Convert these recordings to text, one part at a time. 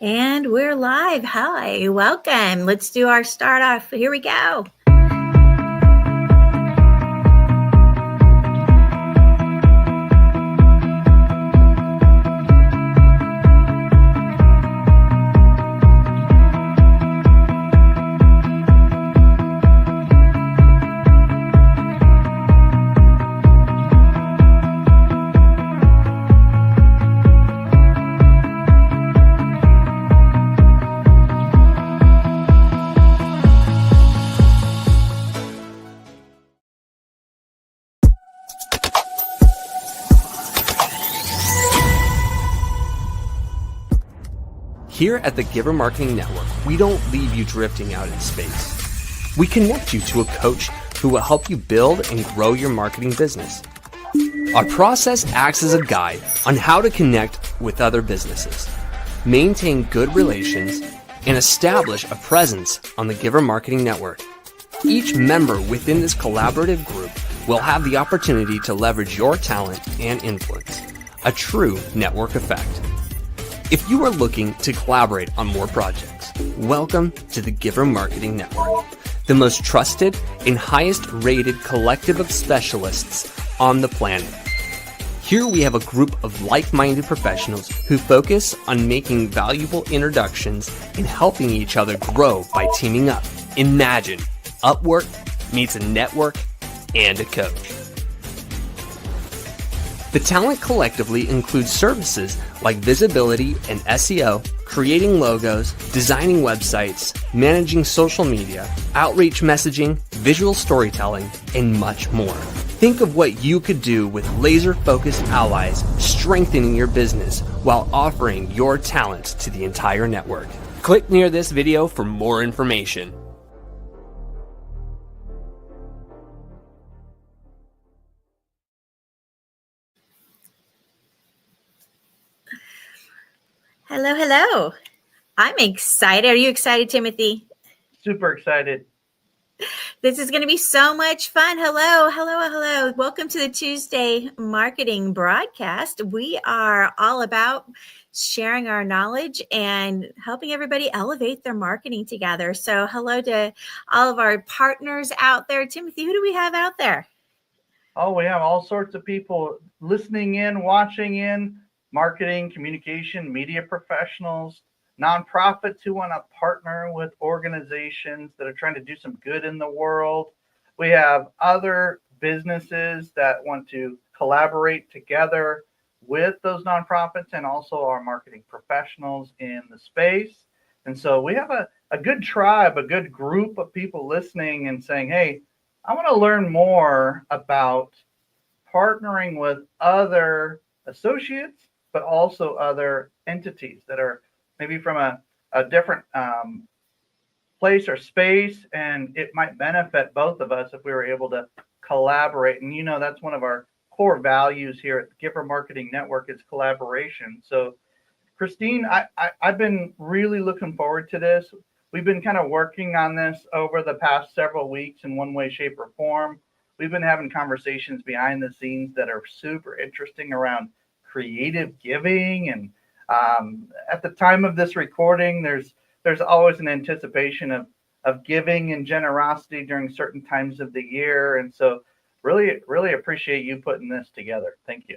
And we're live. Hi, welcome. Let's do our start off. Here we go. Here at the Giver Marketing Network, we don't leave you drifting out in space. We connect you to a coach who will help you build and grow your marketing business. Our process acts as a guide on how to connect with other businesses, maintain good relations, and establish a presence on the Giver Marketing Network. Each member within this collaborative group will have the opportunity to leverage your talent and influence, a true network effect. If you are looking to collaborate on more projects, welcome to the Giver Marketing Network, the most trusted and highest rated collective of specialists on the planet. Here we have a group of like-minded professionals who focus on making valuable introductions and helping each other grow by teaming up. Imagine Upwork meets a network and a coach. The talent collectively includes services like visibility and SEO, creating logos, designing websites, managing social media, outreach messaging, visual storytelling, and much more. Think of what you could do with laser-focused allies, strengthening your business while offering your talent to the entire network. Click near this video for more information. Hello, hello. I'm excited. Are you excited, Timothy? Super excited. This is going to be so much fun. Hello, hello, hello. Welcome to the Tuesday marketing broadcast. We are all about sharing our knowledge and helping everybody elevate their marketing together. So hello to all of our partners out there. Timothy, who do we have out there? Oh, we have all sorts of people listening in, watching in, marketing, communication, media professionals, nonprofits who want to partner with organizations that are trying to do some good in the world. We have other businesses that want to collaborate together with those nonprofits and also our marketing professionals in the space. And so we have a good tribe, a good group of people listening and saying, hey, I want to learn more about partnering with other associates, but also other entities that are maybe from a different place or space, and it might benefit both of us if we were able to collaborate. And that's one of our core values here at the Giver Marketing Network is collaboration. So Christine, I've been really looking forward to this. We've been kind of working on this over the past several weeks in one way, shape, or form. We've been having conversations behind the scenes that are super interesting around creative giving. And at the time of this recording, there's always an anticipation of giving and generosity during certain times of the year. And so really, really appreciate you putting this together. Thank you.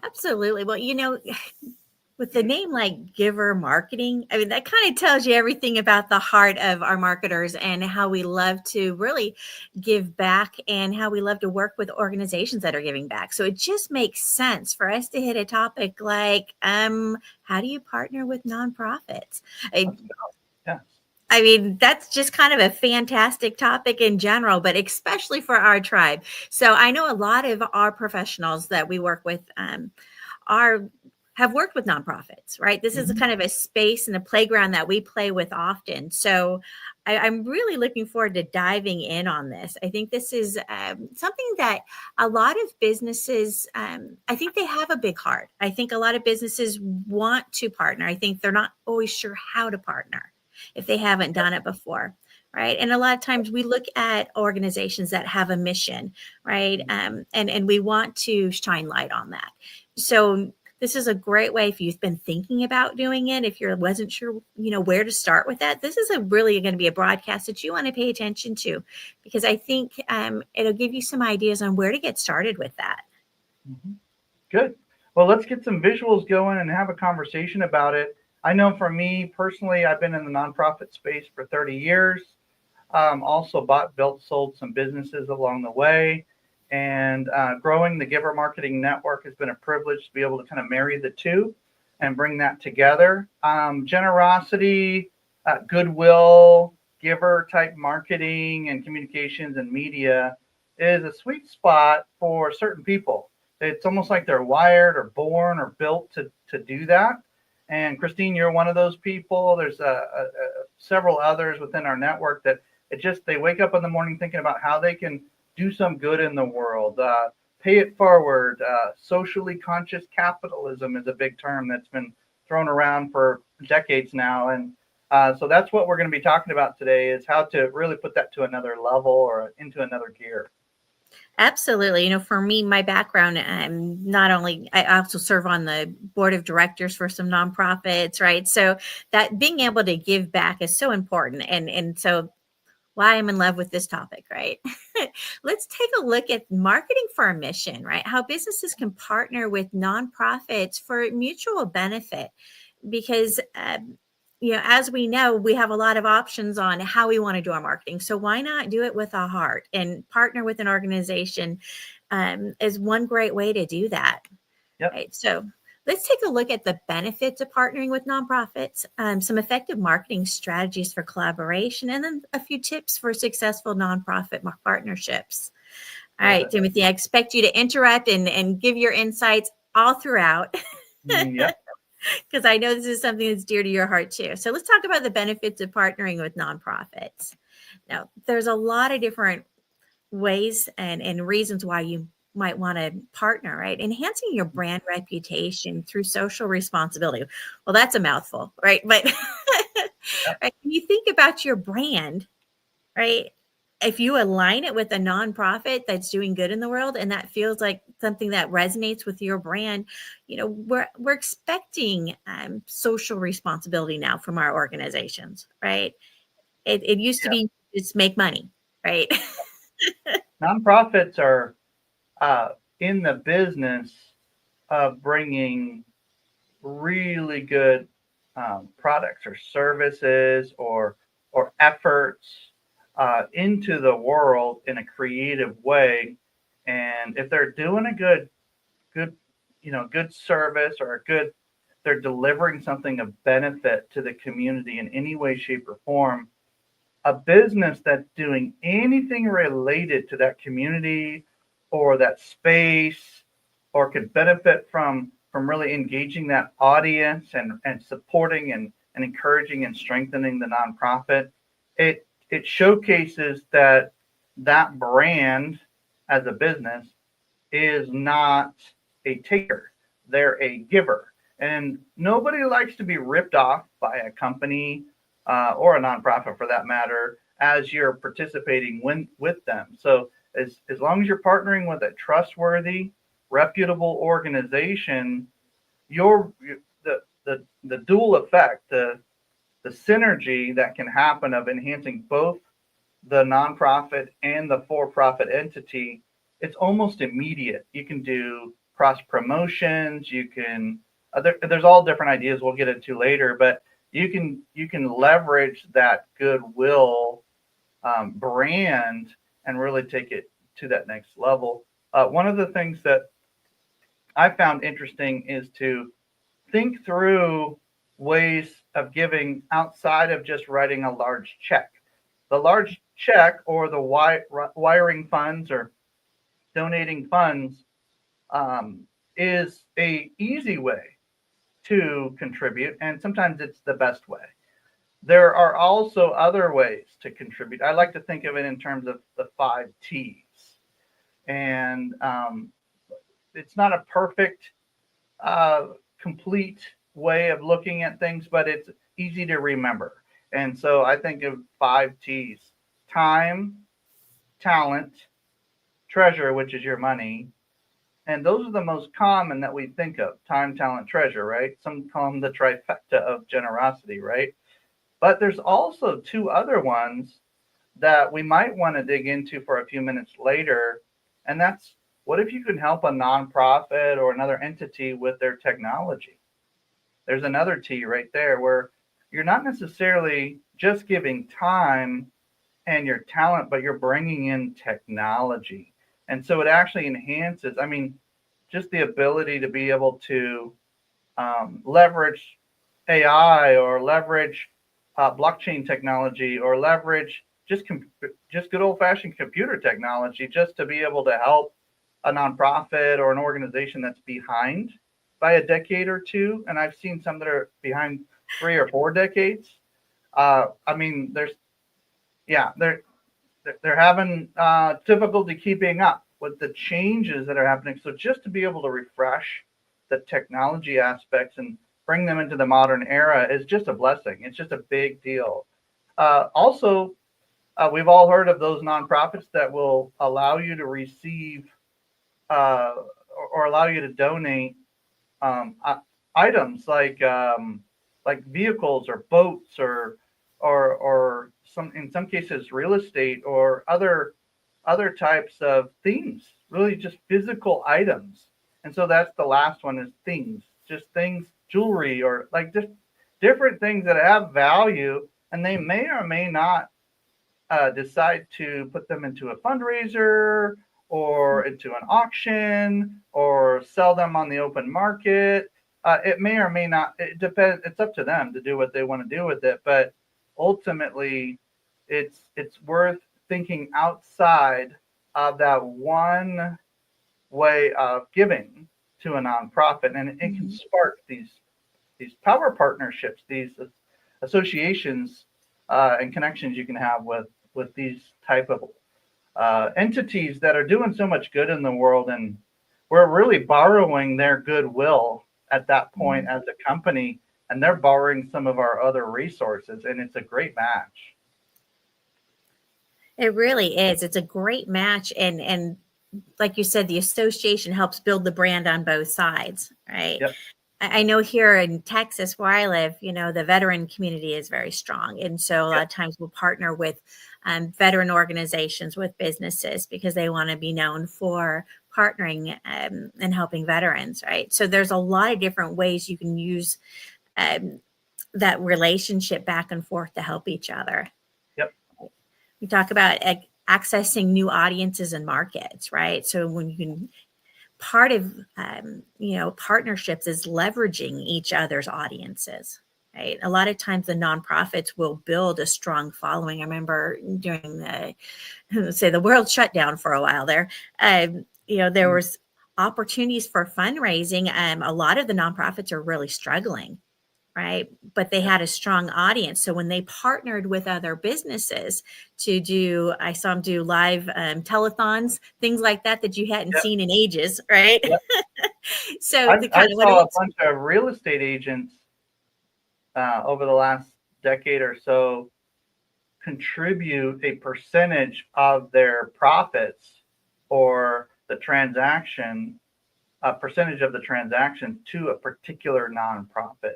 Absolutely. Well, with the name like Giver Marketing, I mean, that kind of tells you everything about the heart of our marketers and how we love to really give back and how we love to work with organizations that are giving back. So it just makes sense for us to hit a topic like, how do you partner with nonprofits? I mean, that's just kind of a fantastic topic in general, but especially for our tribe. So I know a lot of our professionals that we work with have worked with nonprofits, right? This is kind of a space and a playground that we play with often. So I'm really looking forward to diving in on this. I think this is something that a lot of businesses, I think they have a big heart. I think a lot of businesses want to partner. I think they're not always sure how to partner if they haven't done it before. Right. And a lot of times we look at organizations that have a mission, right? And we want to shine light on that. So this is a great way if you've been thinking about doing it, if you wasn't sure, where to start with that. This is really going to be a broadcast that you want to pay attention to, because I think it'll give you some ideas on where to get started with that. Mm-hmm. Good. Well, let's get some visuals going and have a conversation about it. I know for me personally, I've been in the nonprofit space for 30 years. Also bought, built, sold some businesses along the way. And growing the Giver Marketing Network has been a privilege to be able to kind of marry the two and bring that together. Generosity, goodwill, giver type marketing and communications and media is a sweet spot for certain people. It's almost like they're wired or born or built to do that. And Christine, you're one of those people. There's several others within our network that they wake up in the morning thinking about how they can do some good in the world, pay it forward. Socially conscious capitalism is a big term that's been thrown around for decades now. And so that's what we're going to be talking about today, is how to really put that to another level or into another gear. Absolutely. For me, my background, I also serve on the board of directors for some nonprofits, right? So that being able to give back is so important. And so why I'm in love with this topic, right? Let's take a look at marketing for a mission, right? How businesses can partner with nonprofits for mutual benefit, because as we know, we have a lot of options on how we want to do our marketing. So why not do it with a heart and partner with an organization is one great way to do that. Yep. Right. So let's take a look at the benefits of partnering with nonprofits, some effective marketing strategies for collaboration, and then a few tips for successful nonprofit partnerships. All right, Timothy, I expect you to interrupt and give your insights all throughout. Yep. Because I know this is something that's dear to your heart too. So let's talk about the benefits of partnering with nonprofits. Now, there's a lot of different ways and reasons why you might want to partner, right? Enhancing your brand reputation through social responsibility. Well, that's a mouthful, right? But right, when you think about your brand, right? If you align it with a nonprofit that's doing good in the world, and that feels like something that resonates with your brand, we're expecting social responsibility now from our organizations, right? It used to be just make money, right? Nonprofits are in the business of bringing really good products or services or efforts into the world in a creative way. And if they're doing a good service or they're delivering something of benefit to the community in any way, shape, or form, a business that's doing anything related to that community or that space, or could benefit from really engaging that audience and supporting and encouraging and strengthening the nonprofit, it showcases that brand as a business is not a taker. They're a giver. And nobody likes to be ripped off by a company or a nonprofit for that matter as you're participating with them. So as long as you're partnering with a trustworthy, reputable organization, the dual effect, the synergy that can happen of enhancing both the nonprofit and the for-profit entity, it's almost immediate. You can do cross promotions. You can there's all different ideas we'll get into later, but you can leverage that goodwill brand and really take it to that next level. One of the things that I found interesting is to think through ways of giving outside of just writing a large check. The large check or the wiring funds or donating funds is a easy way to contribute, and sometimes it's the best way. There are also other ways to contribute. I like to think of it in terms of the 5 T's. And it's not a perfect, complete way of looking at things, but it's easy to remember. And so I think of 5 T's: time, talent, treasure, which is your money, And those are the most common that we think of: time, talent, treasure, right? Some call them the trifecta of generosity, right? But there's also two other ones that we might want to dig into for a few minutes later. And that's, what if you can help a nonprofit or another entity with their technology? There's another T right there, where you're not necessarily just giving time and your talent, but you're bringing in technology. And so it actually enhances, I mean, just the ability to be able to leverage AI, or leverage blockchain technology, or leverage just good old fashioned computer technology, just to be able to help a nonprofit or an organization that's behind by a decade or two. And I've seen some that are behind 3 or 4 decades. I mean, yeah, they're having difficulty keeping up with the changes that are happening. So just to be able to refresh the technology aspects and bring them into the modern era is just a blessing. It's just a big deal. Also, we've all heard of those nonprofits that will allow you to receive uh, or allow you to donate um, items like vehicles or boats, or some, in some cases, real estate, or other types of things, really just physical items. And so that's the last one, is things, just things, jewelry, or like just different things that have value, and they may or may not decide to put them into a fundraiser or into an auction or sell them on the open market. It may or may not, it depends. It's up to them to do what they want to do with it. But ultimately, it's worth thinking outside of that one way of giving to a nonprofit, and it can spark these power partnerships, these associations and connections you can have with these type of entities that are doing so much good in the world, and we're really borrowing their goodwill at that point as a company, and they're borrowing some of our other resources, and it's a great match. It really is. It's a great match, and like you said, the association helps build the brand on both sides, right? Yep. I know here in Texas where I live, the veteran community is very strong. And so a lot Yep. of times we'll partner with veteran organizations, with businesses, because they want to be known for partnering and helping veterans, right? So there's a lot of different ways you can use um, that relationship back and forth to help each other. Yep. We talk about accessing new audiences and markets, right? So when you can, part of partnerships is leveraging each other's audiences, right? A lot of times the nonprofits will build a strong following. I remember during the world shutdown for a while there, there was opportunities for fundraising. A lot of the nonprofits are really struggling, right? But they had a strong audience. So when they partnered with other businesses to do, I saw them do live telethons, things like that you hadn't Yep. seen in ages, right? Yep. So the I kind of what saw a it's bunch of real estate agents over the last decade or so contribute a percentage of their profits, or the transaction, a percentage of the transaction, to a particular nonprofit.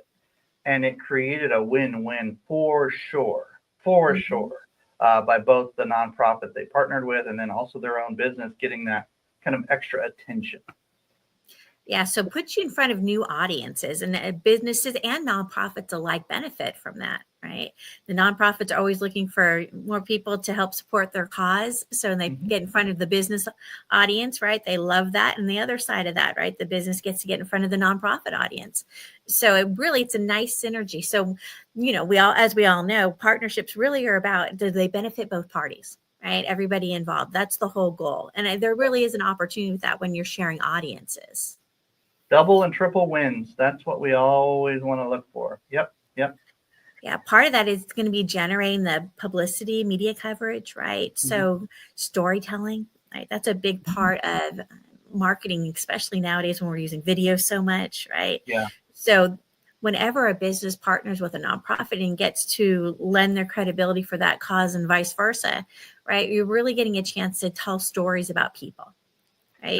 And it created a win-win for sure, by both the nonprofit they partnered with, and then also their own business getting that kind of extra attention. Yeah, so puts you in front of new audiences, and businesses and nonprofits alike benefit from that, right? The nonprofits are always looking for more people to help support their cause. So they get in front of the business audience, right? They love that. And the other side of that, right? The business gets to get in front of the nonprofit audience. So it's a nice synergy. So, as we all know, partnerships really are about, do they benefit both parties? Right? Everybody involved. That's the whole goal. And there really is an opportunity with that when you're sharing audiences. Double and triple wins. That's what we always want to look for. Yep. Yep. Yeah, part of that is going to be generating the publicity, media coverage, right? So storytelling, right? That's a big part of marketing, especially nowadays when we're using video so much, right? Yeah. So whenever a business partners with a nonprofit and gets to lend their credibility for that cause and vice versa, right? You're really getting a chance to tell stories about people, right?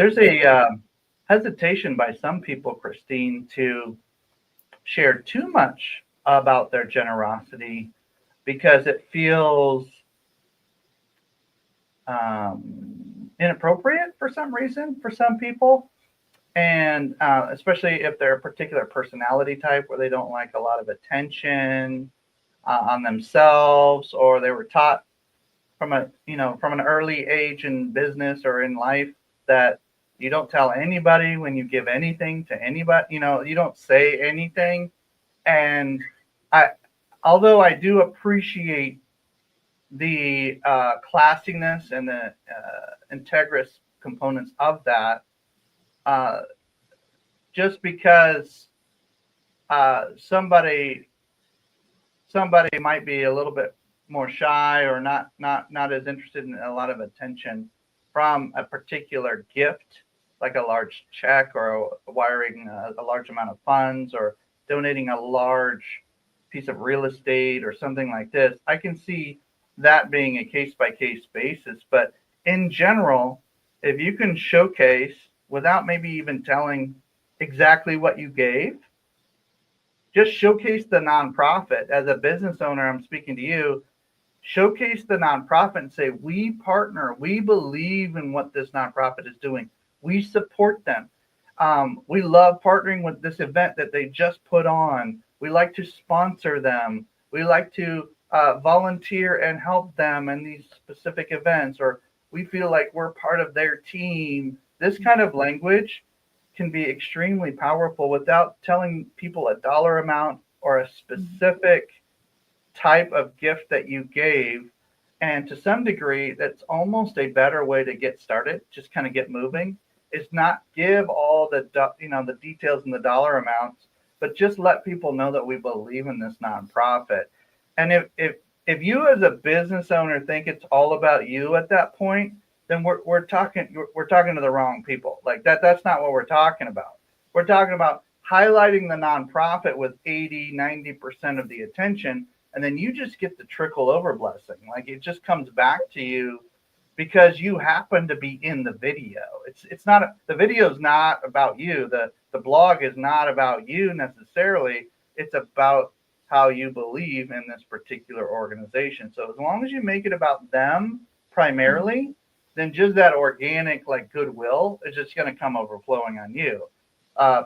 hesitation by some people, Christine, to share too much about their generosity because it feels inappropriate for some reason for some people. And especially if they're a particular personality type where they don't like a lot of attention on themselves, or they were taught from from an early age in business or in life that you don't tell anybody when you give anything to anybody, you don't say anything. And I, although I do appreciate the classiness and the integrous components of that, uh, just because somebody might be a little bit more shy or not as interested in a lot of attention from a particular gift, like a large check or wiring a large amount of funds or donating a large piece of real estate or something like this. I can see that being a case by case basis. But in general, if you can showcase without maybe even telling exactly what you gave, just showcase the nonprofit. As a business owner, I'm speaking to you. Showcase the nonprofit and say, we partner, we believe in what this nonprofit is doing, we support them. We love partnering with this event that they just put on. We like to sponsor them. We like to volunteer and help them in these specific events, or we feel like we're part of their team. This kind of language can be extremely powerful without telling people a dollar amount or a specific type of gift that you gave. And to some degree, that's almost a better way to get started, just kind of get moving, is not give all the the details and the dollar amounts, but just let people know that we believe in this nonprofit. And if you as a business owner think it's all about you at that point, then we're talking to the wrong people. Like that's not what we're talking about. We're talking about highlighting the nonprofit with 80-90% of the attention, and then you just get the trickle over blessing. Like it just comes back to you because you happen to be in the video. It's not the video is not about you. The blog is not about you necessarily. It's about how you believe in this particular organization. So as long as you make it about them primarily, then just that organic like goodwill is just going to come overflowing on you.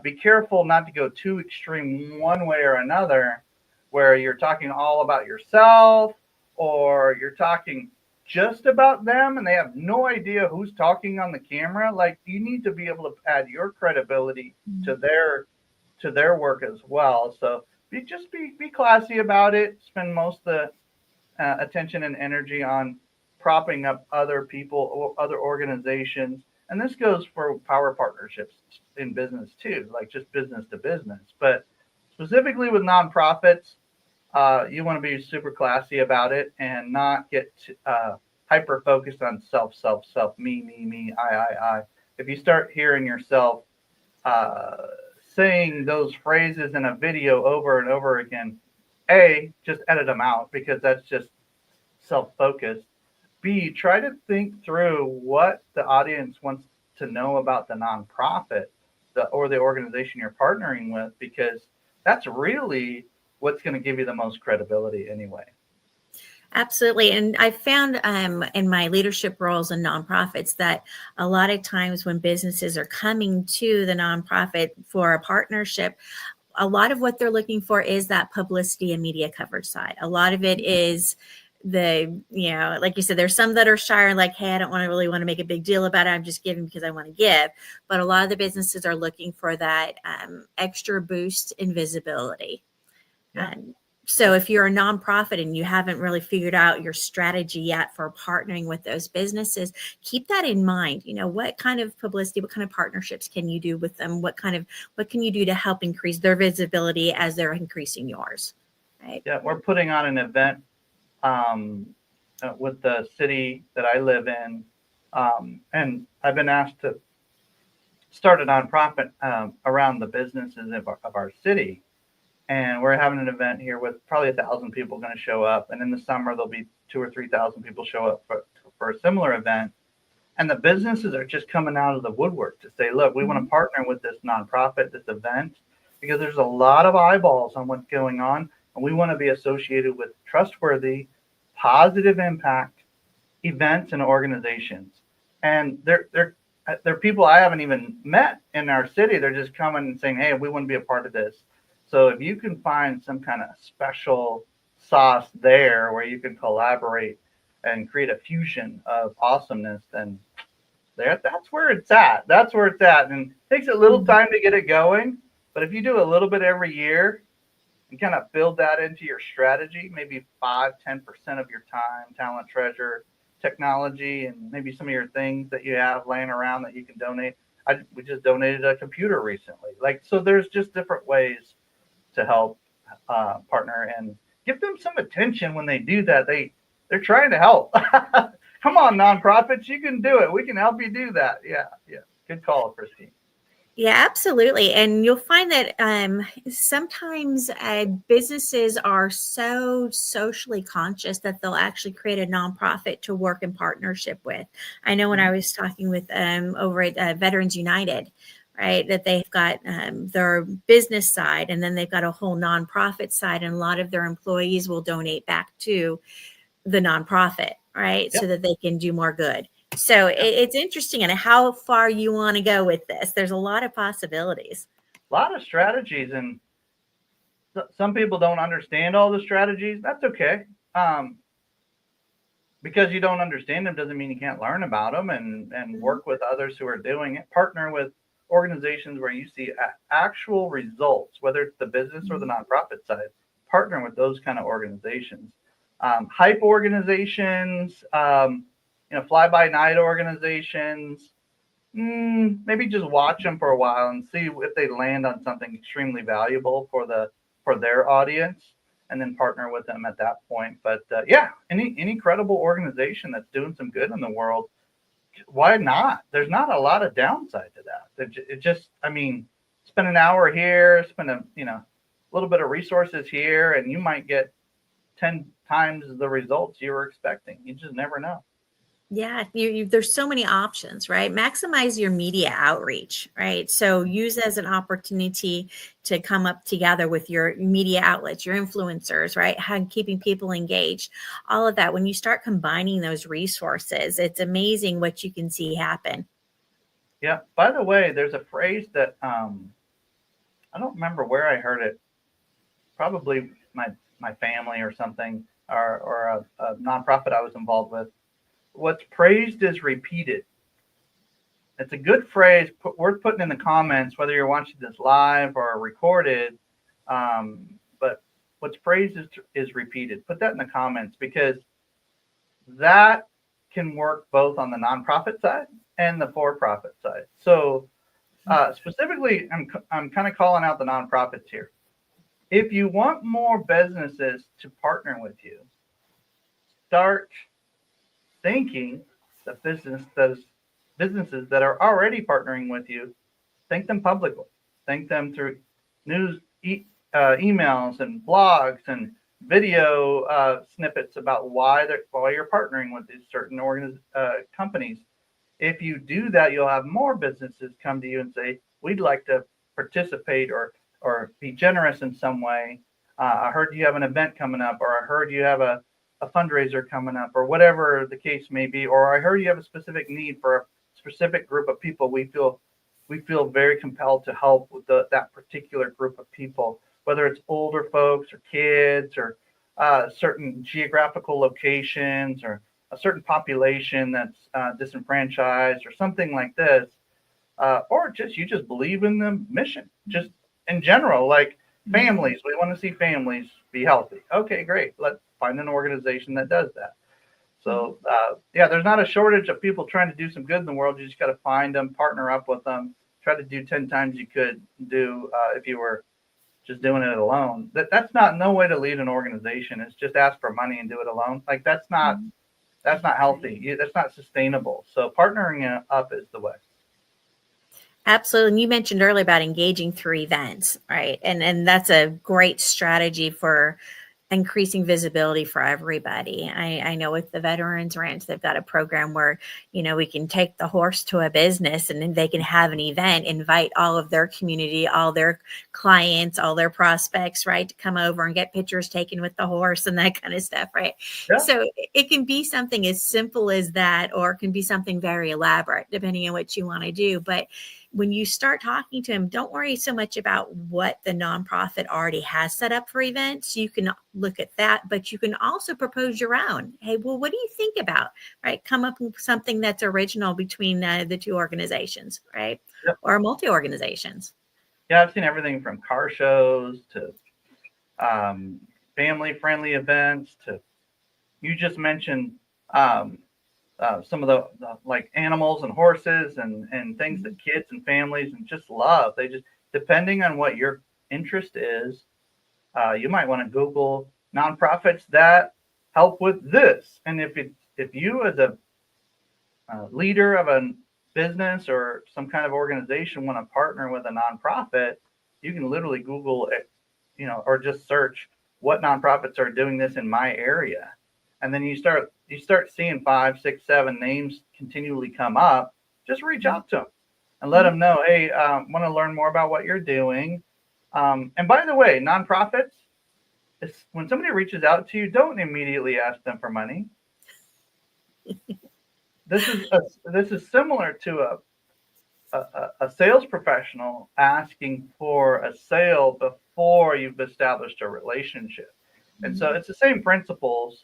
Be careful not to go too extreme one way or another, where you're talking all about yourself or you're talking just about them and they have no idea who's talking on the camera. Like you need to be able to add your credibility to their work as well. So be classy about it. Spend most of the attention and energy on propping up other people or other organizations. And this goes for power partnerships in business too, like just business to business. But specifically with nonprofits, you want to be super classy about it and not get hyper focused on self, me, I. If you start hearing yourself saying those phrases in a video over and over again, A, just edit them out because that's just self-focused. B, try to think through what the audience wants to know about the nonprofit or the organization you're partnering with, because that's really what's going to give you the most credibility anyway. Absolutely. And I found in my leadership roles in nonprofits that a lot of times when businesses are coming to the nonprofit for a partnership, a lot of what they're looking for is that publicity and media coverage side. A lot of it is like you said, there's some that are shy and like, hey, I don't really want to make a big deal about it. I'm just giving because I want to give. But a lot of the businesses are looking for that extra boost in visibility. Yeah. So if you're a nonprofit and you haven't really figured out your strategy yet for partnering with those businesses, keep that in mind. What kind of publicity, what kind of partnerships can you do with them? What can you do to help increase their visibility as they're increasing yours? Right. Yeah, we're putting on an event with the city that I live in. And I've been asked to start a nonprofit around the businesses of our city. And we're having an event here with probably 1,000 people going to show up. And in the summer, there'll be 2,000 or 3,000 people show up for a similar event. And the businesses are just coming out of the woodwork to say, look, we want to partner with this nonprofit, this event, because there's a lot of eyeballs on what's going on. And we want to be associated with trustworthy, positive impact events and organizations. And they're people I haven't even met in our city. They're just coming and saying, hey, we want to be a part of this. So if you can find some kind of special sauce there where you can collaborate and create a fusion of awesomeness, then that's where it's at. That's where it's at. And it takes a little time to get it going. But if you do a little bit every year and kind of build that into your strategy, maybe 5-10% of your time, talent, treasure, technology, and maybe some of your things that you have laying around that you can donate. We just donated a computer recently. So there's just different ways to help partner and give them some attention when they do that. They're trying to help. Come on, nonprofits, you can do it. We can help you do that. Yeah. Good call, Christine. Yeah, absolutely. And you'll find that sometimes businesses are so socially conscious that they'll actually create a nonprofit to work in partnership with. I know when I was talking with over at Veterans United, right, that they've got their business side and then they've got a whole nonprofit side, and a lot of their employees will donate back to the nonprofit, right, so that they can do more good. So it's interesting and how far you want to go with this. There's a lot of possibilities. A lot of strategies, and some people don't understand all the strategies. That's okay. Because you don't understand them doesn't mean you can't learn about them and work with others who are doing it. Partner with organizations where you see actual results, whether it's the business or the nonprofit side. Partner with those kind of organizations. Hype organizations, fly-by-night organizations, maybe just watch them for a while and see if they land on something extremely valuable for their audience, and then partner with them at that point. But any credible organization that's doing some good in the world, why not? There's not a lot of downside to that. It just, spend an hour here, spend a little bit of resources here, and you might get 10 times the results you were expecting. You just never know. Yeah, there's so many options, right? Maximize your media outreach, right? So use as an opportunity to come up together with your media outlets, your influencers, right? How keeping people engaged, all of that. When you start combining those resources, it's amazing what you can see happen. Yeah. By the way, there's a phrase that I don't remember where I heard it. Probably my family or something, or a nonprofit I was involved with. What's praised is repeated. It's a good phrase worth putting in the comments, whether you're watching this live or recorded. But what's praised is repeated. Put that in the comments, because that can work both on the nonprofit side and the for-profit side. So specifically, I'm kind of calling out the nonprofits here. If you want more businesses to partner with you, start thanking the businesses that are already partnering with you. Thank them publicly. Thank them through news, emails, and blogs and video snippets about why you're partnering with these certain companies. If you do that, you'll have more businesses come to you and say, "We'd like to participate or be generous in some way. I heard you have an event coming up, or I heard you have a fundraiser coming up," or whatever the case may be, or I heard you have a specific need for a specific group of people. We feel very compelled to help with that particular group of people, whether it's older folks or kids or certain geographical locations or a certain population that's disenfranchised or something like this, or you just believe in the mission, just in general, like families. We want to see families be healthy. Okay, great. Let's find an organization that does that. So there's not a shortage of people trying to do some good in the world. You just got to find them, partner up with them, try to do 10 times you could do if you were just doing it alone. That's not no way to lead an organization. It's just ask for money and do it alone. Like that's not healthy. That's not sustainable. So partnering up is the way. Absolutely. And you mentioned earlier about engaging through events, right? And that's a great strategy for increasing visibility for everybody. I know with the Veterans Ranch, they've got a program where, we can take the horse to a business and then they can have an event, invite all of their community, all their clients, all their prospects, right, to come over and get pictures taken with the horse and that kind of stuff, right? Yeah. So it can be something as simple as that, or it can be something very elaborate, depending on what you want to do. But when you start talking to them, don't worry so much about what the nonprofit already has set up for events. You can look at that, but you can also propose your own. Hey, well, what do you think about, right? Come up with something that's original between the two organizations, right? Yep. Or multi-organizations. Yeah, I've seen everything from car shows to family-friendly events to, you just mentioned some of the like animals and horses and things that kids and families and just love. They just, depending on what your interest is, you might want to Google nonprofits that help with this. And if you as a leader of a business or some kind of organization want to partner with a nonprofit, you can literally Google it, or just search what nonprofits are doing this in my area. And then you start seeing 5, 6, 7 names continually come up. Just reach out to them and let them know, hey, want to learn more about what you're doing. And by the way, nonprofits, when somebody reaches out to you, don't immediately ask them for money. This is similar to a sales professional asking for a sale before you've established a relationship. And so it's the same principles.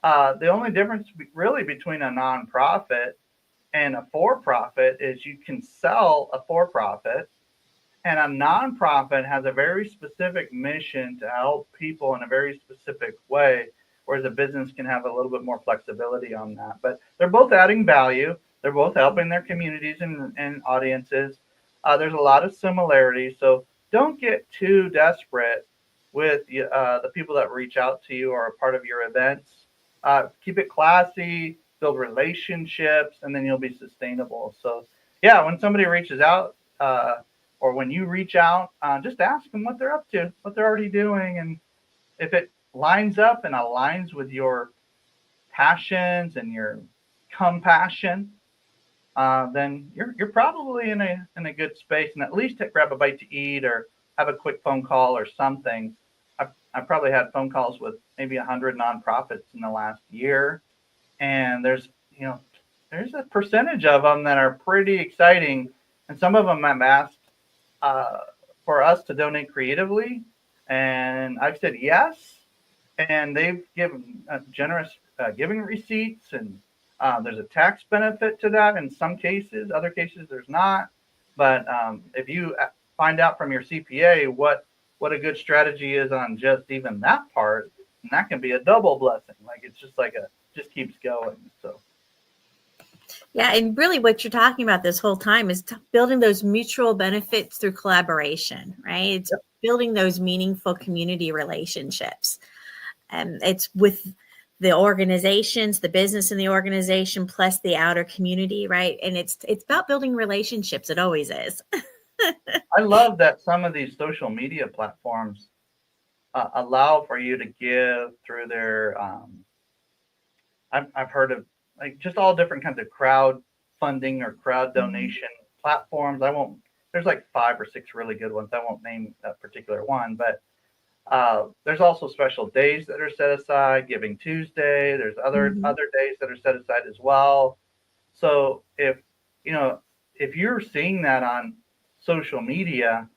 The only difference really between a nonprofit and a for-profit is you can sell a for-profit, and a nonprofit has a very specific mission to help people in a very specific way, whereas a business can have a little bit more flexibility on that. But they're both adding value. They're both helping their communities and audiences. There's a lot of similarities. So don't get too desperate with the people that reach out to you or are part of your events. Keep it classy, build relationships, and then you'll be sustainable. So yeah, when somebody reaches out, or when you reach out, just ask them what they're up to, what they're already doing. And if it lines up and aligns with your passions and your compassion, then you're probably in a good space, and at least grab a bite to eat or have a quick phone call or something. I've probably had phone calls with maybe 100 nonprofits in the last year, and there's a percentage of them that are pretty exciting, and some of them have asked for us to donate creatively, and I've said yes, and they've given generous giving receipts, and there's a tax benefit to that in some cases. Other cases there's not. But if you find out from your CPA what a good strategy is on just even that part, and that can be a double blessing. Like it's just just keeps going. So. Yeah, and really what you're talking about this whole time is building those mutual benefits through collaboration, right? It's building those meaningful community relationships. And it's with the organizations, the business in the organization, plus the outer community, right? And it's about building relationships. It always is. I love that some of these social media platforms allow for you to give through their, I've heard of like just all different kinds of crowd funding or crowd donation platforms. There's like 5 or 6 really good ones. I won't name a particular one, but there's also special days that are set aside, Giving Tuesday. There's other days that are set aside as well. So if you're seeing that on social media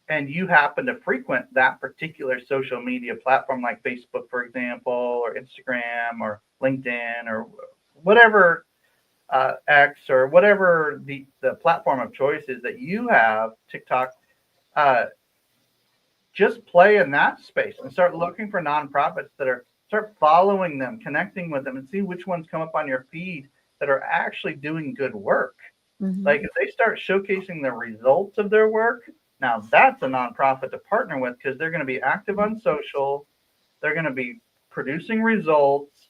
and you happen to frequent that particular social media platform, like Facebook, for example, or Instagram or LinkedIn or whatever, X or whatever the platform of choice is that you have, TikTok, just play in that space and start looking for nonprofits start following them, connecting with them, and see which ones come up on your feed that are actually doing good work. Like if they start showcasing the results of their work, now that's a nonprofit to partner with, because they're going to be active on social, they're going to be producing results,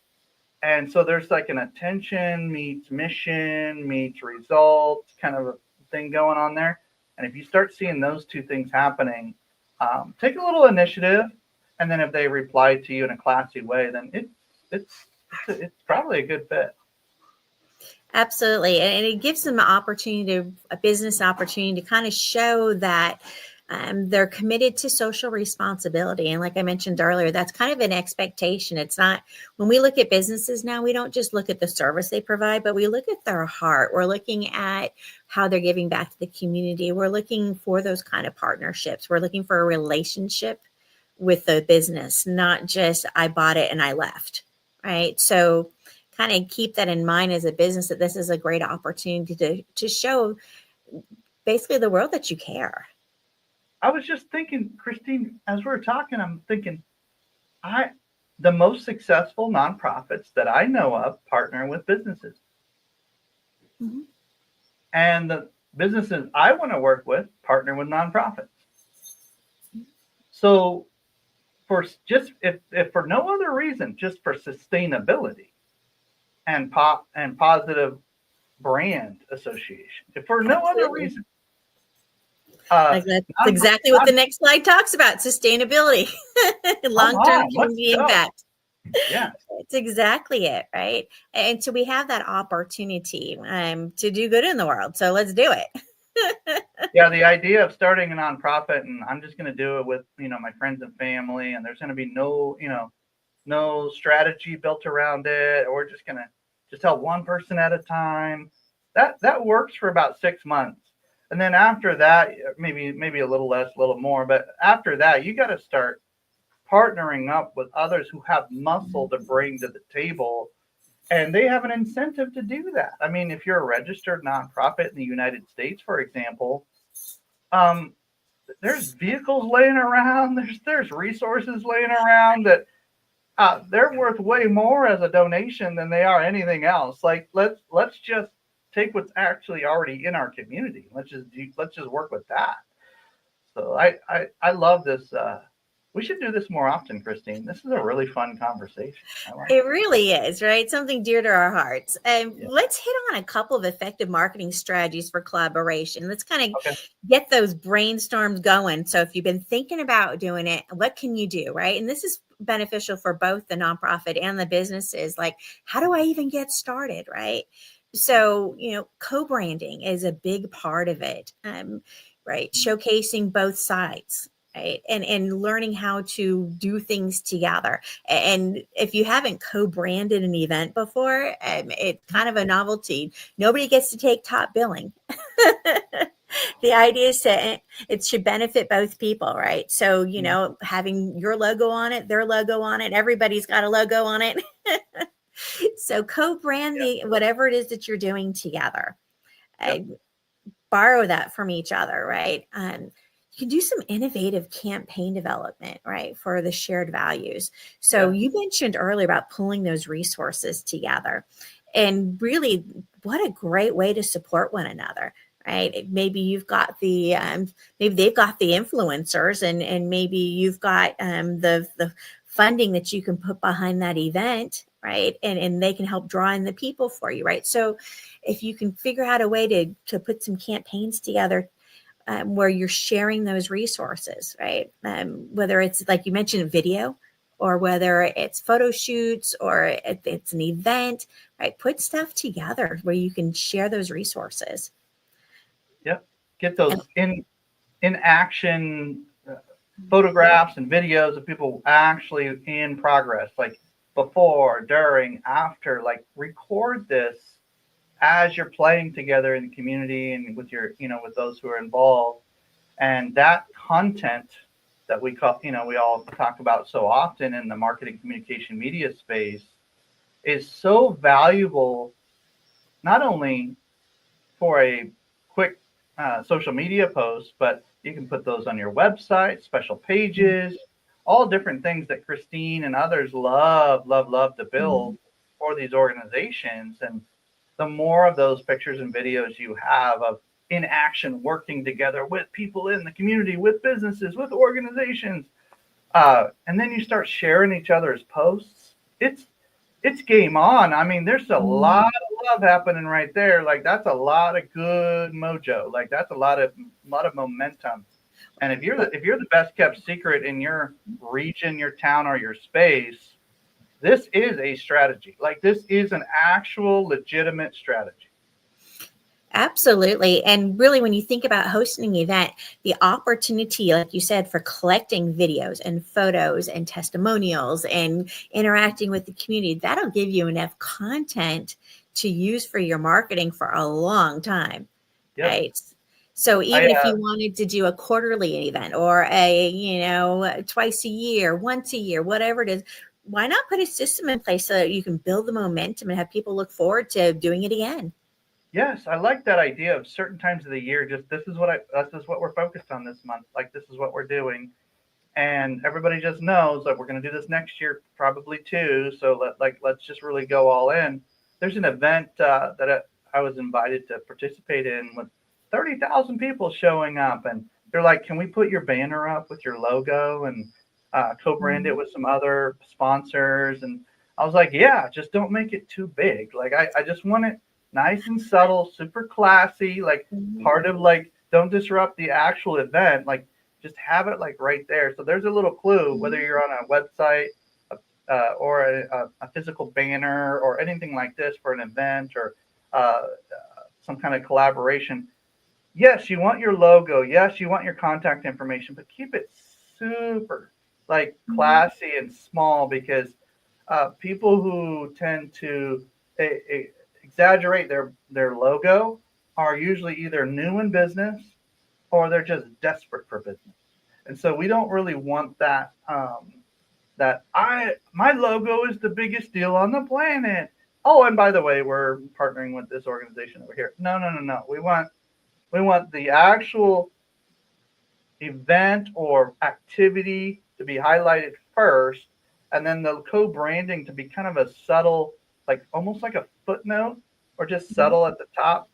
and so there's like an attention meets mission meets results kind of a thing going on there. And if you start seeing those two things happening, take a little initiative And then if they reply to you in a classy way, then it's probably a good fit. Absolutely. And it gives them an opportunity, a business opportunity to kind of show that they're committed to social responsibility. And like I mentioned earlier, that's kind of an expectation. It's not, when we look at businesses now, we don't just look at the service they provide, but we look at their heart. We're looking at how they're giving back to the community. We're looking for those kind of partnerships. We're looking for a relationship with the business, not just I bought it and I left. Right. So kind of keep that in mind as a business, that this is a great opportunity to show basically the world that you care. I was just thinking, Christine, as we were talking, I'm thinking, the most successful nonprofits that I know of partner with businesses. Mm-hmm. And the businesses I want to work with partner with nonprofits. So for just if for no other reason, just for sustainability and positive brand association, if for no other reason. Like that's exactly what the next slide talks about: sustainability, long-term community impact. Yeah, it's exactly it, right? And so we have that opportunity to do good in the world. So let's do it. Yeah, the idea of starting a nonprofit, and I'm just going to do it with my friends and family, and there's going to be no strategy built around it, or we're just going to just help one person at a time. That works for about 6 months. And then after that, maybe a little less, a little more. But after that, you got to start partnering up with others who have muscle to bring to the table. And they have an incentive to do that. I mean, if you're a registered nonprofit in the United States, for example, there's vehicles laying around. There's resources laying around that they're worth way more as a donation than they are anything else. Like let's just take what's actually already in our community. Let's just work with that. So I love this. We should do this more often, Christine. This is a really fun conversation. It really is, right? Something dear to our hearts. Let's hit on a couple of effective marketing strategies for collaboration. Let's kind of get those brainstorms going. So if you've been thinking about doing it, what can you do, right? And this is beneficial for both the nonprofit and the businesses. Like, how do I even get started, right? So, co-branding is a big part of it, right? Showcasing both sides, right? And learning how to do things together. And if you haven't co-branded an event before, it's kind of a novelty. Nobody gets to take top billing. The idea is it should benefit both people, right? So, having your logo on it, their logo on it, everybody's got a logo on it. So co-brand whatever it is that you're doing together. Borrow that from each other, right? You can do some innovative campaign development, right, for the shared values. So you mentioned earlier about pulling those resources together, and really, what a great way to support one another. Right? Maybe you've got the maybe they've got the influencers, and maybe you've got the funding that you can put behind that event, right? And they can help draw in the people for you, right? So if you can figure out a way to put some campaigns together where you're sharing those resources, right? Whether it's like you mentioned, video, or whether it's photo shoots, or if it's an event, right? Put stuff together where you can share those resources. Yep. Get those in action photographs and videos of people actually in progress, like before, during, after. Like, record this as you're playing together in the community and with your, with those who are involved. And that content that we all talk about so often in the marketing, communication, media space is so valuable, not only for a quick social media post, but you can put those on your website, special pages, all different things that Christine and others love to build for these organizations. And the more of those pictures and videos you have of in action, working together with people in the community, with businesses, with organizations, and then you start sharing each other's posts, it's game on. I mean, there's a lot of love happening right there. Like, that's a lot of good mojo. Like, that's a lot of momentum. And if you're the best kept secret in your region, your town, or your space, this is a strategy. Like this is an actual legitimate strategy. Absolutely. And really, when you think about hosting an event, the opportunity, like you said, for collecting videos and photos and testimonials and interacting with the community, that'll give you enough content to use for your marketing for a long time. Yep. Right. So I even if you wanted to do a quarterly event or twice a year, once a year, whatever it is, why not put a system in place so that you can build the momentum and have people look forward to doing it again? Yes, I like that idea of certain times of the year. Just this is what we're focused on this month. Like this is what we're doing, and everybody just knows that we're going to do this next year probably too. So let's just really go all in. There's an event that I was invited to participate in with 30,000 people showing up, and they're like, "Can we put your banner up with your logo and co-brand it with some other sponsors?" And I was like, "Yeah, just don't make it too big. Like I just want it nice and subtle, super classy, like part of like don't disrupt the actual event, like just have it like right there. So there's a little clue whether you're on a website or a physical banner or anything like this for an event or some kind of collaboration. Yes, you want your logo. Yes, you want your contact information, but keep it super like classy and small because people who tend to exaggerate their logo are usually either new in business or they're just desperate for business. And so we don't really want that my logo is the biggest deal on the planet. Oh, and by the way, we're partnering with this organization over here. No, no, no, no. We want the actual event or activity to be highlighted first, and then the co-branding to be kind of a subtle, like almost like a footnote or just subtle at the top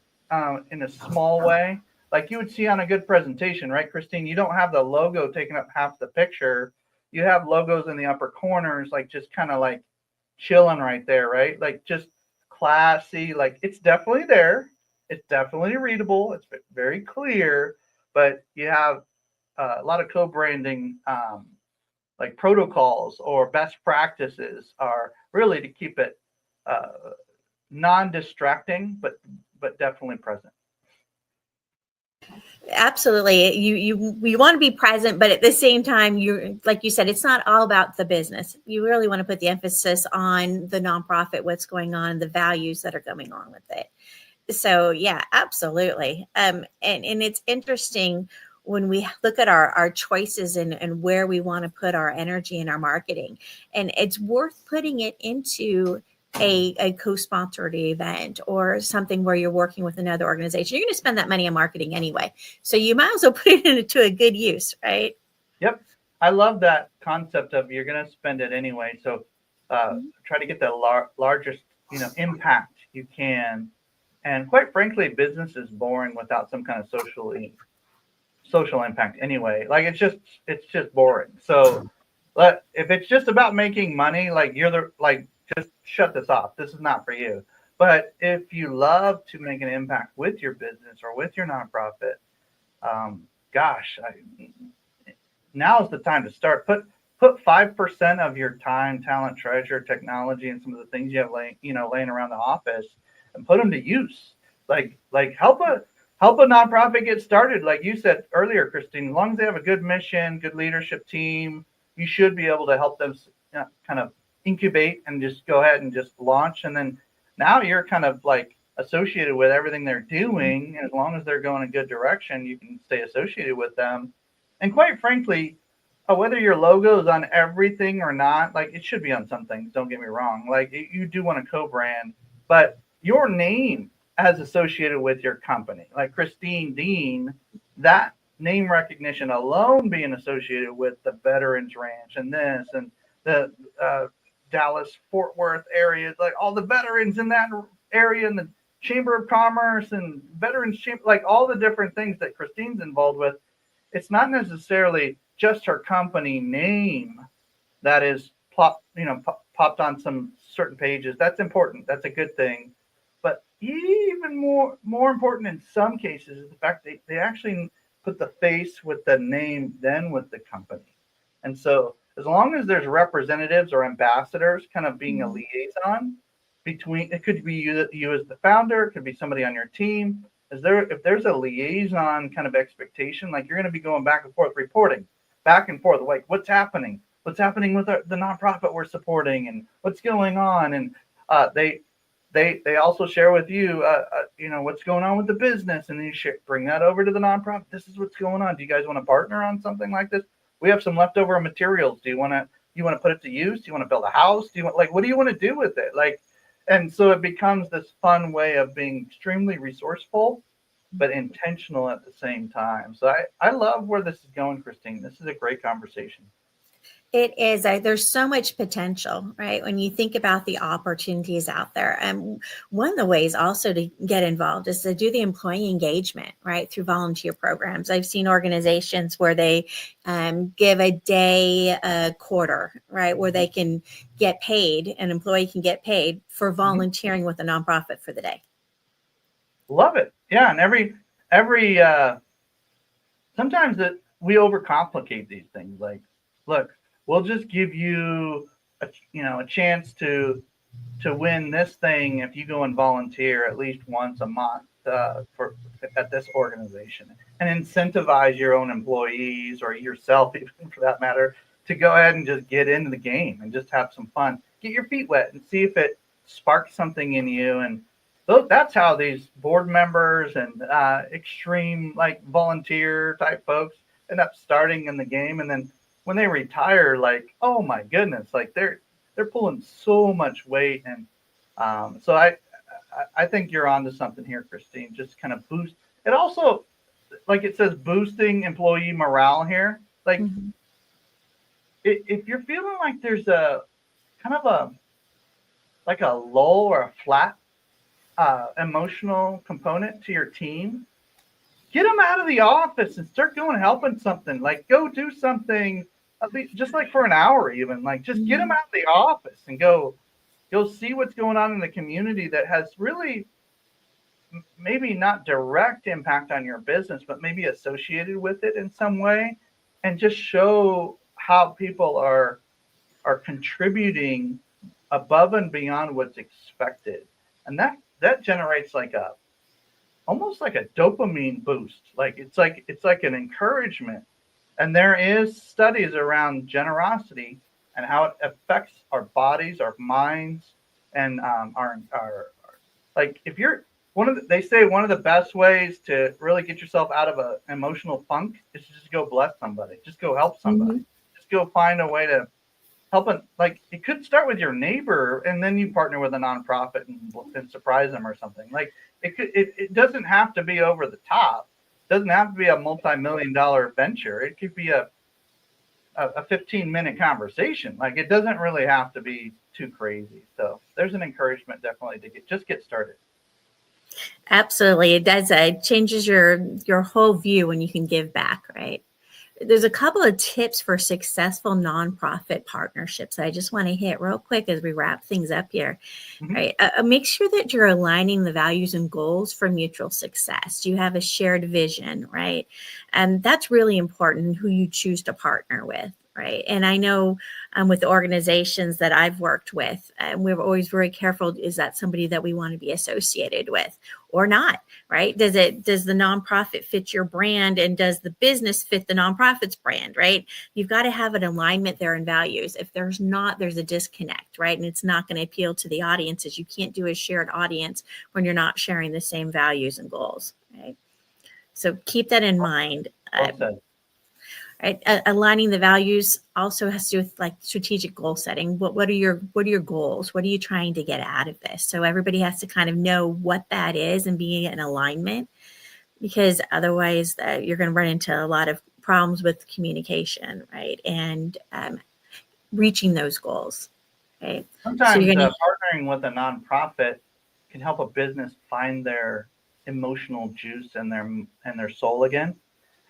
in a small way, like you would see on a good presentation, right, Christine? You don't have the logo taking up half the picture. You have logos in the upper corners, like just kind of like chilling right there, right? Like just classy, like it's definitely there. It's definitely readable. It's very clear, but you have a lot of co-branding like protocols or best practices are really to keep it non-distracting, but definitely present. Absolutely. You want to be present, but at the same time, you like you said, it's not all about the business. You really want to put the emphasis on the nonprofit, what's going on, the values that are going on with it. So yeah, absolutely. And it's interesting when we look at our choices and where we want to put our energy in our marketing. And it's worth putting it into a co-sponsored event or something where you're working with another organization. You're going to spend that money on marketing anyway. So you might as well put it into a good use, right? Yep. I love that concept of you're going to spend it anyway. So try to get the largest, impact you can. And quite frankly, business is boring without some kind of social impact anyway. Like it's just boring. So if it's just about making money, like just shut this off. This is not for you. But if you love to make an impact with your business or with your nonprofit, gosh, now's the time to start. Put 5% of your time, talent, treasure, technology, and some of the things you have laying around the office, and put them to use. Like help a nonprofit get started. Like you said earlier, Christine, as long as they have a good mission, good leadership team, you should be able to help them kind of incubate and just go ahead and just launch. And then now you're kind of like associated with everything they're doing. And as long as they're going a good direction, you can stay associated with them. And quite frankly, whether your logo is on everything or not, like it should be on some things. Don't get me wrong. Like you do want to co-brand, but your name as associated with your company, like Christine Deane, that name recognition alone being associated with the Veterans Ranch and this and the Dallas Fort Worth areas, like all the veterans in that area and the Chamber of Commerce and Veterans Chamber, like all the different things that Christine's involved with. It's not necessarily just her company name that is popped on some certain pages. That's important. That's a good thing. But even more important in some cases is the fact they actually put the face with the name, then with the company. And so as long as there's representatives or ambassadors kind of being a liaison between, it could be you as the founder, it could be somebody on your team. If there's a liaison kind of expectation, like you're going to be going back and forth, reporting back and forth, like what's happening with the nonprofit we're supporting and what's going on. And they also share with you, what's going on with the business, and then you bring that over to the nonprofit. This is what's going on. Do you guys want to partner on something like this? We have some leftover materials. Do you want to put it to use? Do you want to build a house? What do you want to do with it? And so it becomes this fun way of being extremely resourceful, but intentional at the same time. So I love where this is going, Christine. This is a great conversation. It is. There's so much potential, right? When you think about the opportunities out there. And one of the ways also to get involved is to do the employee engagement, right? Through volunteer programs. I've seen organizations where they give a day, a quarter, right? Where they can get paid, an employee can get paid for volunteering with a nonprofit for the day. Love it. Yeah. And every sometimes we overcomplicate these things. Like, look, we'll just give you a chance to win this thing if you go and volunteer at least once a month at this organization, and incentivize your own employees or yourself, even for that matter, to go ahead and just get into the game and just have some fun, get your feet wet, and see if it sparks something in you. And that's how these board members and extreme volunteer type folks end up starting in the game, and then when they retire, oh my goodness, they're pulling so much weight. And so I think you're onto something here, Christine. Just kind of boost it. Also, it says boosting employee morale here. If you're feeling like there's a kind of a lull or a flat emotional component to your team, get them out of the office and start going helping something. Go do something. At least just for an hour, even just get them out of the office and go see what's going on in the community that has really maybe not direct impact on your business, but maybe associated with it in some way, and just show how people are contributing above and beyond what's expected. And that generates almost like a dopamine boost. It's like an encouragement. And there is studies around generosity and how it affects our bodies, our minds, and our if you're they say one of the best ways to really get yourself out of an emotional funk is to just go bless somebody, just go help somebody, just go find a way to help. It could start with your neighbor, and then you partner with a nonprofit and surprise them or something. It doesn't have to be over the top. Doesn't have to be a multi-million-dollar venture. It could be a 15-minute conversation. It doesn't really have to be too crazy. So there's an encouragement definitely to get started. Absolutely. It does. It changes your whole view when you can give back, right? There's a couple of tips for successful nonprofit partnerships that I just want to hit real quick as we wrap things up here. Right. Make sure that you're aligning the values and goals for mutual success. Do you have a shared vision, right? And that's really important, who you choose to partner with. Right. And I know with the organizations that I've worked with, we're always very careful. Is that somebody that we want to be associated with or not? Right. Does the nonprofit fit your brand, and does the business fit the nonprofit's brand? Right. You've got to have an alignment there in values. If there's not, there's a disconnect. Right. And it's not going to appeal to the audiences. You can't do a shared audience when you're not sharing the same values and goals. Right. So keep that in mind. Right. Aligning the values also has to do with strategic goal setting. What are your goals? What are you trying to get out of this? So everybody has to kind of know what that is and be in alignment, because otherwise you're going to run into a lot of problems with communication, right? And reaching those goals. Right. Sometimes partnering with a nonprofit can help a business find their emotional juice and their soul again.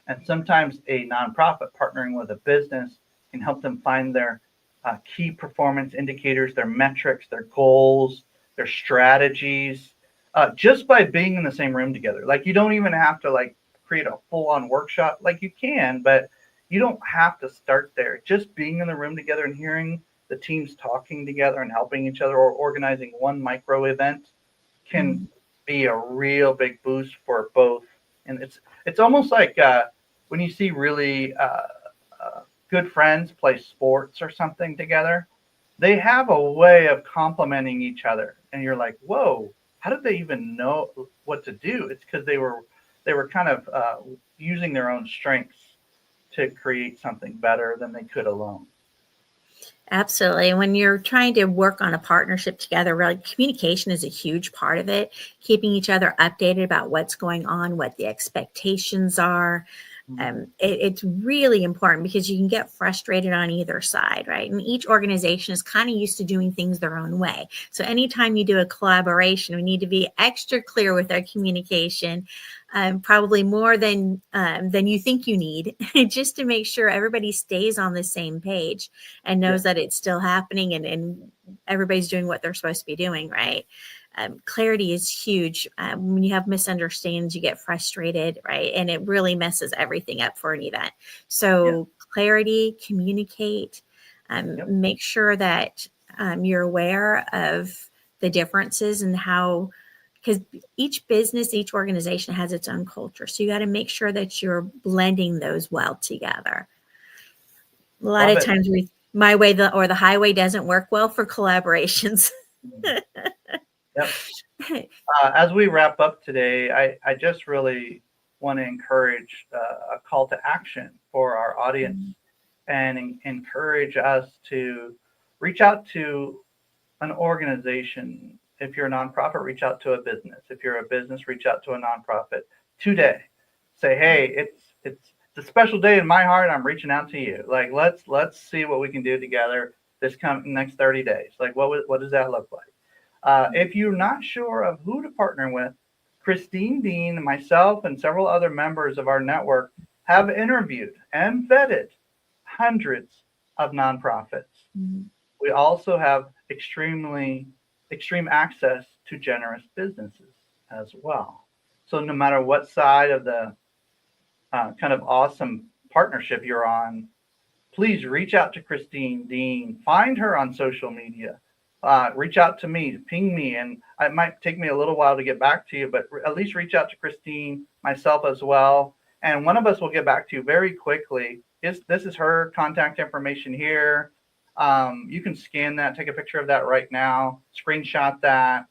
And sometimes a nonprofit partnering with a business can help them find their key performance indicators, their metrics, their goals, their strategies, just by being in the same room together. You don't even have to create a full-on workshop. Like you can, but you don't have to start there. Just being in the room together and hearing the teams talking together and helping each other or organizing one micro event can be a real big boost for both. And it's almost like when you see really good friends play sports or something together, they have a way of complementing each other, and you're like, whoa, how did they even know what to do? It's because they were kind of using their own strengths to create something better than they could alone. Absolutely. And when you're trying to work on a partnership together, really communication is a huge part of it. Keeping each other updated about what's going on, what the expectations are. It's really important because you can get frustrated on either side, right? And each organization is kind of used to doing things their own way. So anytime you do a collaboration, we need to be extra clear with our communication, probably more than you think you need, just to make sure everybody stays on the same page and knows that it's still happening and everybody's doing what they're supposed to be doing, right? Clarity is huge. When you have misunderstandings, you get frustrated, right? And it really messes everything up for an event. So clarity, communicate, make sure that you're aware of the differences and how, because each business, each organization has its own culture. So you got to make sure that you're blending those well together. A lot of times my way or the highway doesn't work well for collaborations. Yep. As we wrap up today, I just really want to encourage a call to action for our audience and encourage us to reach out to an organization. If you're a nonprofit, reach out to a business. If you're a business, reach out to a nonprofit today. Say, hey, it's a special day in my heart. I'm reaching out to you. Like, let's see what we can do together this next 30 days. Like, what does that look like? If you're not sure of who to partner with, Christine, Deane, myself, and several other members of our network have interviewed and vetted hundreds of nonprofits. We also have extreme access to generous businesses as well. So no matter what side of the kind of awesome partnership you're on, please reach out to Christine, Deane, find her on social media. Reach out to me, ping me, and it might take me a little while to get back to you, but at least reach out to Christine, myself as well, and one of us will get back to you very quickly. This is her contact information here. You can scan that, take a picture of that right now, screenshot that.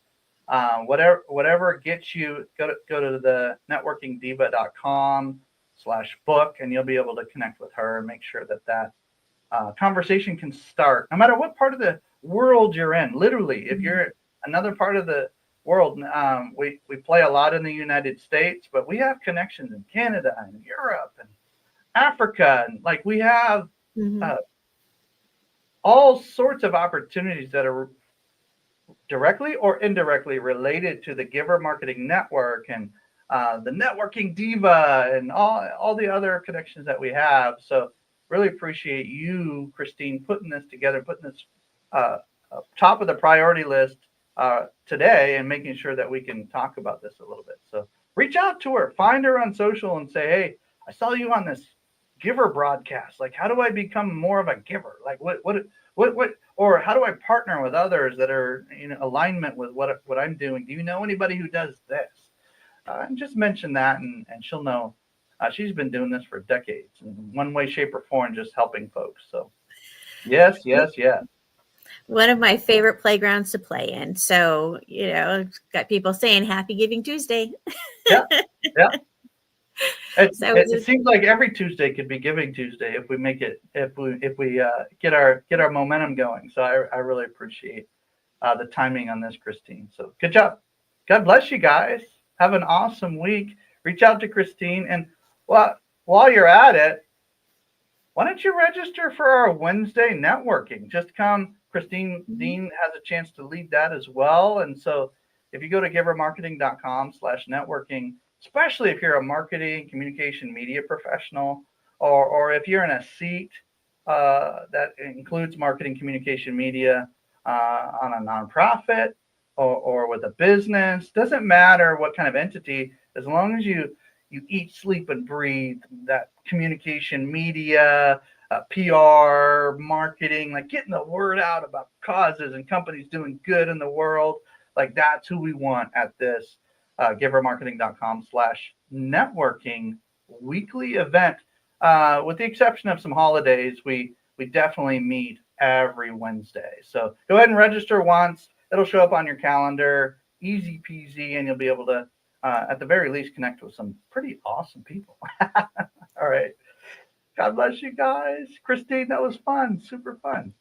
Whatever gets you, go to the networkingdiva.com/book, and you'll be able to connect with her and make sure that conversation can start no matter what part of the world you're in. Literally, if you're another part of the world, we play a lot in the United States, but we have connections in Canada and Europe and Africa, and like we have all sorts of opportunities that are directly or indirectly related to the Giver Marketing Network and the Networking Diva and all the other connections that we have. So really appreciate you, Christine, putting this together, putting this top of the priority list today and making sure that we can talk about this a little bit. So reach out to her, find her on social and say, hey, I saw you on this Giver broadcast. Like, how do I become more of a giver? Like what, or how do I partner with others that are in alignment with what I'm doing? Do you know anybody who does this? And just mention that and she'll know. She's been doing this for decades in one way, shape, or form, just helping folks. So yes. One of my favorite playgrounds to play in. So, got people saying Happy Giving Tuesday. Yeah. It seems like every Tuesday could be Giving Tuesday if we make it, if we get our momentum going. So I really appreciate the timing on this, Christine. So good job. God bless you guys. Have an awesome week. Reach out to Christine, and while you're at it, why don't you register for our Wednesday networking? Just come. Christine Deane has a chance to lead that as well. And so if you go to givermarketing.com/networking, especially if you're a marketing, communication, media professional, or if you're in a seat that includes marketing, communication, media on a nonprofit or with a business, doesn't matter what kind of entity, as long as you you eat, sleep, and breathe that communication, media, PR, marketing, like getting the word out about causes and companies doing good in the world. Like that's who we want at this givermarketing.com/networking weekly event. With the exception of some holidays, we definitely meet every Wednesday. So go ahead and register once. It'll show up on your calendar, easy peasy, and you'll be able to, at the very least, connect with some pretty awesome people. All right. God bless you guys. Christine, that was fun. Super fun.